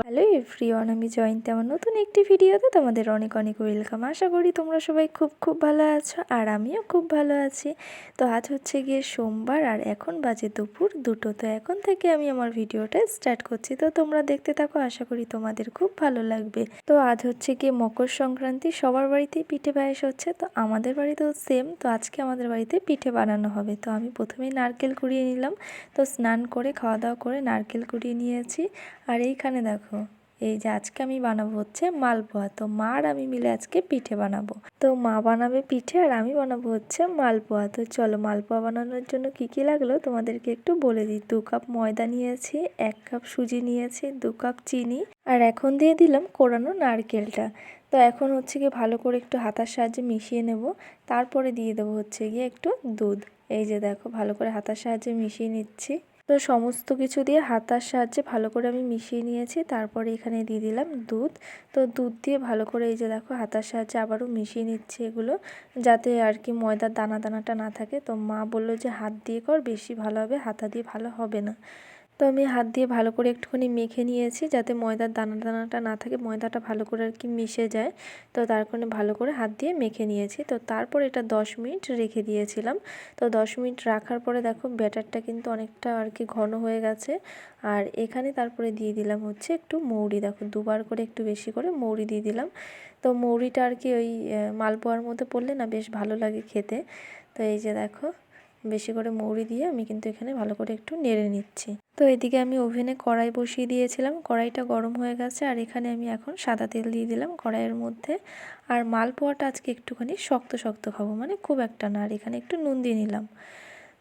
Hello everyone, আমি জয়ন্তী। আমার নতুন একটি ভিডিওতে তোমাদের অনেক অনেক ওয়েলকাম। আশা করি তোমরা সবাই খুব খুব ভালো আছো, আর আমিও খুব ভালো আছি। তো আজ হচ্ছে গিয়ে সোমবার, আর এখন বাজে দুপুর 2টো। তো এখন থেকে আমি আমার ভিডিওটা স্টার্ট করছি, তো তোমরা দেখতে থাকো। আশা করি তোমাদের খুব ভালো লাগবে। তো আজ হচ্ছে গিয়ে মকর সংক্রান্তি, সবার বাড়িতেই পিঠে পায়েস হচ্ছে, তো আমাদের বাড়িতেও সেম। তো আজকে আমাদের বাড়িতে পিঠে বানানো হবে। তো আমি প্রথমেই নারকেল কুড়িয়ে নিলাম। তো স্নান করে খাওয়া দাওয়া করে নারকেল কুড়িয়ে নিয়েছি। আর এইখানে দেখো, এই যে আজকে আমি বানাবো হচ্ছে মালপোয়া। তো মা আর আমি মিলে আজকে পিঠে বানাবো। তো মা বানাবে পিঠে আর আমি বানাবো হচ্ছে মালপোয়া। তো চলো, মালপোয়া বানানোর জন্য কি কি লাগলো তোমাদেরকে একটু বলে দিই। 2 কাপ ময়দা নিয়েছি, 1 কাপ সুজি নিয়েছি, 2 কাপ চিনি, আর এখন দিয়ে দিলাম কোরানো নারকেলটা। তো এখন হচ্ছে গিয়ে ভালো করে একটু হাতার সাহায্যে মিশিয়ে নেব। তারপরে দিয়ে দেবো হচ্ছে গিয়ে একটু দুধ। এই যে দেখো, ভালো করে হাতার সাহায্যে মিশিয়ে নিচ্ছি। তো সমস্ত কিছু দিয়ে হাতার সাহায্যে ভালো করে আমি মিশিয়ে নিয়েছি। তারপরে এখানে দিয়ে দিলাম দুধ। তো দুধ দিয়ে ভালো করে এই যে দেখো হাতার সাহায্যে আবারও মিশিয়ে নিচ্ছি এগুলো, যাতে আর কি ময়দার দানা দানাটা না থাকে। তো মা বললো যে হাত দিয়ে কর, বেশি ভালো হবে, হাতা দিয়ে ভালো হবে না। তো আমি হাত দিয়ে ভালো করে একটুখানি মেখে নিয়েছি, যাতে ময়দার দানা দানাটা না থাকে, ময়দাটা ভালো করে আর কি মিশে যায়। তো তার কারণে ভালো করে হাত দিয়ে মেখে নিয়েছি। তো তারপর এটা 10 মিনিট রেখে দিয়েছিলাম। তো 10 মিনিট রাখার পরে দেখো ব্যাটারটা কিন্তু অনেকটা আর কি ঘন হয়ে গেছে। আর এখানে তারপরে দিয়ে দিলাম হচ্ছে একটু মৌরি। দেখো, দুবার করে একটু বেশি করে মৌরি দিয়ে দিলাম। তো মৌরিটা আর কি ওই মালপোয়ার মধ্যে পড়লে না বেশ ভালো লাগে খেতে। তো এই যে দেখো, বেশি করে মৌরি দিয়ে আমি কিন্তু এখানে ভালো করে একটু নেড়ে নিচ্ছি। তো এদিকে আমি ওভেনে কড়াই বসিয়ে দিয়েছিলাম, কড়াইটা গরম হয়ে গেছে। আর এখানে আমি এখন সাদা তেল দিয়ে দিলাম কড়াইয়ের মধ্যে। আর মালপোয়াটা আজকে একটুখানি শক্ত শক্ত খাবো, মানে খুব একটা না। আর এখানে একটু নুন দিয়ে নিলাম।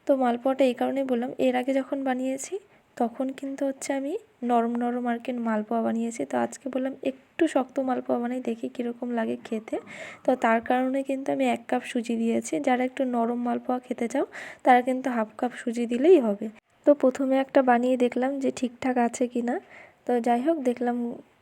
তো মালপোয়াটা এই কারণেই বললাম, এর আগে যখন বানিয়েছি তখন কিন্তু হচ্ছে আমি নরম নরম আর কি মালপোয়া বানিয়েছি। তো আজকে বললাম একটু শক্ত মালপোয়া বানাই, দেখি কীরকম লাগে খেতে। তো তার কারণে কিন্তু আমি 1 কাপ সুজি দিয়েছি। যারা একটু নরম মালপোয়া খেতে চাও তারা কিন্তু 1/2 কাপ সুজি দিলেই হবে। তো প্রথমে একটা বানিয়ে দেখলাম যে ঠিকঠাক আছে কি না। তো যাই হোক, দেখলাম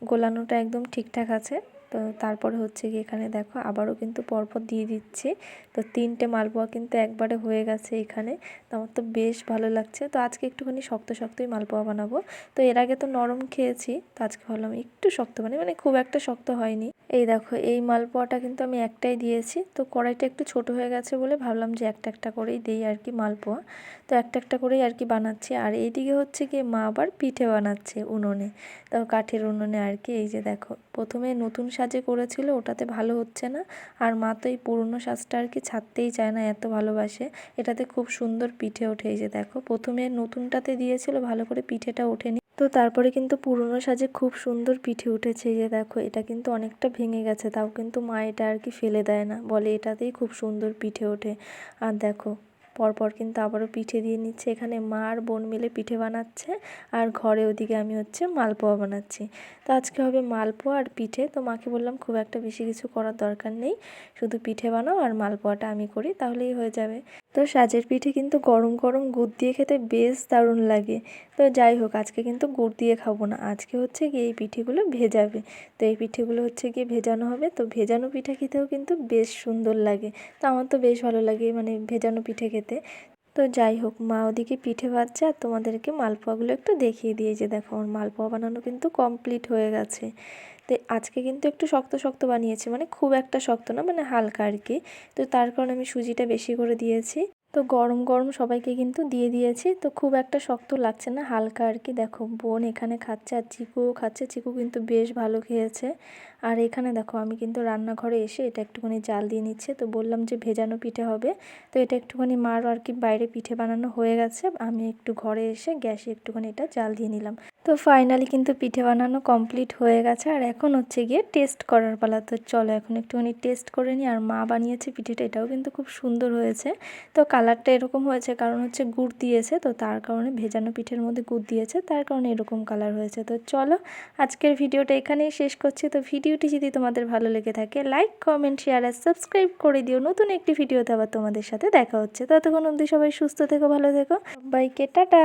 গোলানোটা একদম ঠিকঠাক আছে। তো তারপরে হচ্ছে কি এখানে দেখো আবারও কিন্তু পরপর দিয়ে দিচ্ছি। তো 3টে মালপোয়া কিন্তু একবারে হয়ে গেছে এখানে। তো আমার তো বেশ ভালো লাগছে। তো আজকে একটুখানি শক্ত শক্তই মালপোয়া বানাবো। তো এর আগে তো নরম খেয়েছি, তো আজকে ভাবলাম একটু শক্ত মানে খুব একটা শক্ত হয়নি। এই দেখো, এই মালপোয়াটা কিন্তু আমি একটাই দিয়েছি। তো কড়াইটা একটু ছোট হয়ে গেছে বলে ভাবলাম যে একটা একটা করেই দিই আর কি মালপোয়া। তো একটা একটা করেই আর কি বানাচ্ছি। আর এইদিকে হচ্ছে কি মা আবার পিঠে বানাচ্ছে উনুনে, তো কাঠের উনুনে আর কি। এই যে দেখো, প্রথমে নতুন সাজে করেছিল, ওটাতে ভালো হচ্ছে না। আর মা তো এই পুরনো সাজটা আর কি ছাড়তেই চায় না, এত ভালোবাসে। এটাতে খুব সুন্দর পিঠে ওঠে। এই যে দেখো, প্রথমে নতুনটাতে দিয়েছিল, ভালো করে পিঠেটা ওঠেনি। তো তারপরে কিন্তু পুরনো সাজে খুব সুন্দর পিঠে উঠেছে। এই যে দেখো, এটা কিন্তু অনেকটা ভেঙে গেছে, তাও কিন্তু মা এটা আর কি ফেলে দেয় না, বলে এটাতেই খুব সুন্দর পিঠে ওঠে। আর দেখো, পরপর কিন্তু আবারও পিঠে দিয়ে নিচ্ছে। এখানে মা আর বোন মিলে পিঠে বানাচ্ছে, আর ঘরে ওদিকে আমি হচ্ছে মালপোয়া বানাচ্ছি। তো আজকে হবে মালপোয়া আর পিঠে। তো মাকে বললাম খুব একটা বেশি কিছু করার দরকার নেই, শুধু পিঠে বানাও আর মালপোয়াটা আমি করি, তাহলেই হয়ে যাবে। তো সাজের পিঠে কিন্তু গরম গরম গুড় দিয়ে খেতে বেশ দারুণ লাগে। তো যাই হোক, আজকে কিন্তু গুড় দিয়ে খাবো না, আজকে হচ্ছে গিয়ে এই পিঠেগুলো ভেজাবে। তো এই পিঠেগুলো হচ্ছে গিয়ে ভেজানো হবে। তো ভেজানো পিঠে খেতেও কিন্তু বেশ সুন্দর লাগে। তো আমার তো বেশ ভালো লাগে মানে ভেজানো পিঠে খেতে। তো যাই হোক, মা ওদিকে পিঠে ভাজছে আর তোমাদেরকে মালপোয়াগুলো একটু দেখিয়ে দিয়ে, যে দেখো আমার মালপোয়া বানানো কিন্তু কমপ্লিট হয়ে গেছে। তো আজকে কিন্তু একটু শক্ত শক্ত বানিয়েছি, মানে খুব একটা শক্ত না, মানে হালকা আর কি। তো তার কারণে আমি সুজিটা বেশি করে দিয়েছি। তো গরম গরম সবাইকে কিন্তু দিয়ে দিয়েছি। তো খুব একটা শক্ত লাগছে না, হালকা আর কি। দেখো, বোন এখানে খাচ্ছে আর চিকুও খাচ্ছে। চিকু কিন্তু বেশ ভালো খেয়েছে। আর এখানে দেখো, আমি কিন্তু রান্নাঘরে এসে এটা একটুখানি জাল দিয়ে নিচ্ছে। তো বললাম যে ভেজানো পিঠে হবে, তো এটা একটুখানি মার আর কি বাইরে পিঠে বানানো হয়ে গেছে, আমি একটু ঘরে এসে গ্যাসে একটুখানি এটা জাল দিয়ে নিলাম। তো ফাইনালি কিন্তু পিঠে বানানো কমপ্লিট হয়ে গেছে। আর এখন হচ্ছে গিয়ে টেস্ট করার পালা। তো চলো এখন একটুখানি টেস্ট করে নিই। আর মা বানিয়েছে পিঠেটা, এটাও কিন্তু খুব সুন্দর হয়েছে। তো কালারটা এরকম হয়েছে কারণ হচ্ছে গুড় দিয়েছে, তো তার কারণে ভেজানো পিঠের মধ্যে গুড় দিয়েছে, তার কারণে এরকম কালার হয়েছে। তো চলো, আজকের ভিডিওটা এখানেই শেষ করছি। তো ভিডিওটি যদি তোমাদের ভালো লেগে থাকে, লাইক কমেন্ট শেয়ার আর সাবস্ক্রাইব করে দিও। নতুন একটি ভিডিওতে আবার তোমাদের সাথে দেখা হচ্ছে। ততক্ষণ অবধি সবাই সুস্থ থেকো, ভালো থেকো, সবাইকে টাটা।